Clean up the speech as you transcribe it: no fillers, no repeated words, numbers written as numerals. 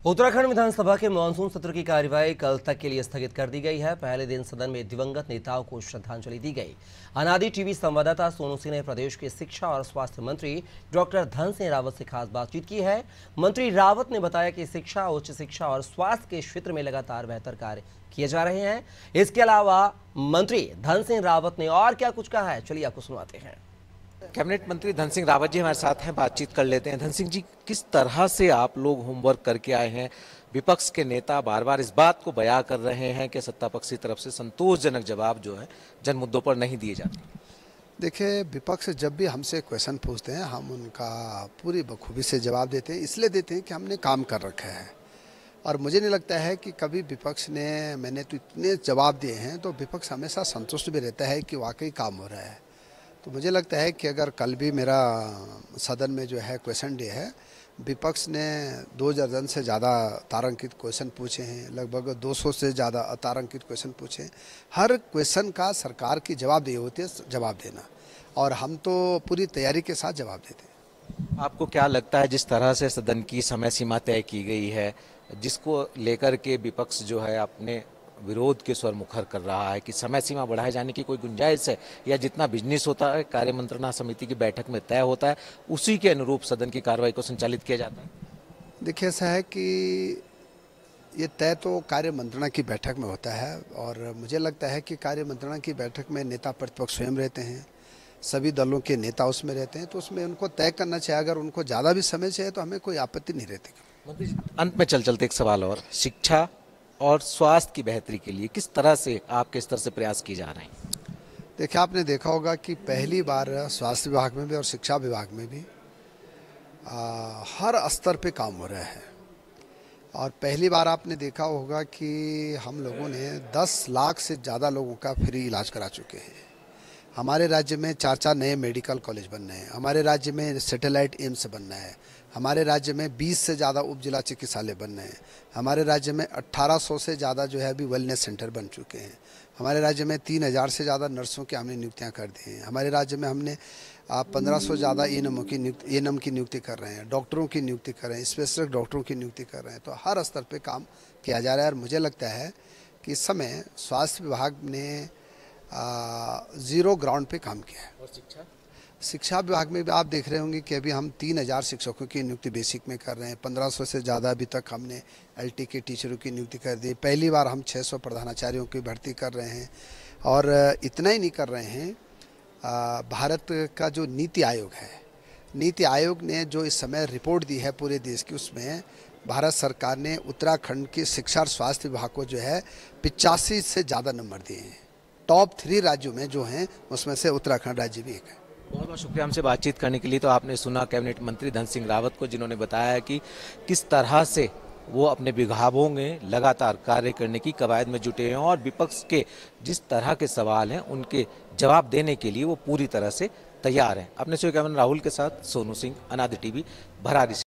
उत्तराखंड विधानसभा के मानसून सत्र की कार्यवाही कल तक के लिए स्थगित कर दी गई है। पहले दिन सदन में दिवंगत नेताओं को श्रद्धांजलि दी गई। अनादि टीवी संवाददाता सोनू सिंह ने प्रदेश के शिक्षा और स्वास्थ्य मंत्री डॉक्टर धन सिंह रावत से खास बातचीत की है। मंत्री रावत ने बताया कि शिक्षा, उच्च शिक्षा और स्वास्थ्य के क्षेत्र में लगातार बेहतर कार्य किए जा रहे हैं। इसके अलावा मंत्री धन सिंह रावत ने और क्या कुछ कहा है, चलिए आपको सुनाते हैं। कैबिनेट मंत्री धन सिंह रावत जी हमारे साथ हैं, बातचीत कर लेते हैं। धन सिंह जी, किस तरह से आप लोग होमवर्क करके आए हैं? विपक्ष के नेता बार बार इस बात को बयां कर रहे हैं कि सत्ता पक्ष की तरफ से संतोषजनक जवाब जो है जन मुद्दों पर नहीं दिए जाते। देखिए, विपक्ष जब भी हमसे क्वेश्चन पूछते हैं हम उनका पूरी बखूबी से जवाब देते हैं। इसलिए देते हैं कि हमने काम कर रखा है और मुझे नहीं लगता है कि कभी विपक्ष ने, मैंने तो इतने जवाब दिए हैं तो विपक्ष हमेशा संतुष्ट भी रहता है कि वाकई काम हो रहा है। तो मुझे लगता है कि अगर कल भी मेरा सदन में जो है क्वेश्चन डे है, विपक्ष ने 2 दर्जन से ज़्यादा तारांकित क्वेश्चन पूछे हैं, लगभग 200 से ज़्यादा अतारांकित क्वेश्चन पूछे हैं। हर क्वेश्चन का सरकार की जवाबदेही होती है, जवाब देना, और हम तो पूरी तैयारी के साथ जवाब देते हैं। आपको क्या लगता है, जिस तरह से सदन की समय सीमा तय की गई है, जिसको लेकर के विपक्ष जो है अपने विरोध के स्वर मुखर कर रहा है कि समय सीमा बढ़ाए जाने की कोई गुंजाइश है, या जितना बिजनेस होता है कार्य मंत्रणा समिति की बैठक में तय होता है उसी के अनुरूप सदन की कार्रवाई को संचालित किया जाता है? देखिए, ऐसा है कि ये तय तो कार्य मंत्रणा की बैठक में होता है और मुझे लगता है कि कार्य मंत्रणा की बैठक में नेता प्रतिपक्ष स्वयं रहते हैं, सभी दलों के नेता उसमें रहते हैं, तो उसमें उनको तय करना चाहिए। अगर उनको ज़्यादा भी समय चाहिए तो हमें कोई आपत्ति नहीं रहती। मंत्री जी, अंत में चलते एक सवाल और, शिक्षा और स्वास्थ्य की बेहतरी के लिए किस तरह से आपके स्तर से प्रयास किए जा रहे हैं? देखिए, आपने देखा होगा कि पहली बार स्वास्थ्य विभाग में भी और शिक्षा विभाग में भी हर स्तर पे काम हो रहा है। और पहली बार आपने देखा होगा कि हम लोगों ने 10 लाख से ज़्यादा लोगों का फ्री इलाज करा चुके हैं। हमारे राज्य में 4 नए मेडिकल कॉलेज बन रहे हैं। हमारे राज्य में सैटेलाइट एम्स बनना है। हमारे राज्य में 20 से ज़्यादा उप जिला चिकित्सालय बन रहे हैं। हमारे राज्य में 1800 से ज़्यादा जो है अभी वेलनेस सेंटर बन चुके हैं। हमारे राज्य में 3000 से ज़्यादा नर्सों की हमने नियुक्तियां कर दी हैं। हमारे राज्य में हमने 1500 ज़्यादा एएनएम की नियुक्ति कर रहे हैं, डॉक्टरों की नियुक्ति कर रहे हैं, स्पेशलिस्ट डॉक्टरों की नियुक्ति कर रहे हैं। तो हर स्तर पर काम किया जा रहा है और मुझे लगता है कि इस समय स्वास्थ्य विभाग ने 0 ग्राउंड पे काम किया है। और शिक्षा विभाग में भी आप देख रहे होंगे कि अभी हम 3000 शिक्षकों की नियुक्ति बेसिक में कर रहे हैं। 1500 से ज़्यादा अभी तक हमने एलटी के टीचरों की नियुक्ति कर दी। पहली बार हम 600 प्रधानाचार्यों की भर्ती कर रहे हैं। और इतना ही नहीं कर रहे हैं, भारत का जो नीति आयोग है, नीति आयोग ने जो इस समय रिपोर्ट दी है पूरे देश की, उसमें भारत सरकार ने उत्तराखंड की शिक्षा और स्वास्थ्य विभाग को जो है 85 से ज़्यादा नंबर दिए हैं। टॉप 3 राज्यों में जो हैं उसमें से उत्तराखंड राज्य भी एक है। बहुत बहुत शुक्रिया हमसे बातचीत करने के लिए। तो आपने सुना कैबिनेट मंत्री धन सिंह रावत को, जिन्होंने बताया कि किस तरह से वो अपने विभागों में लगातार कार्य करने की कवायद में जुटे हैं और विपक्ष के जिस तरह के सवाल हैं उनके जवाब देने के लिए वो पूरी तरह से तैयार हैं। अपने से कैमरा राहुल के साथ सोनू सिंह, अनादि टीवी, भरारी।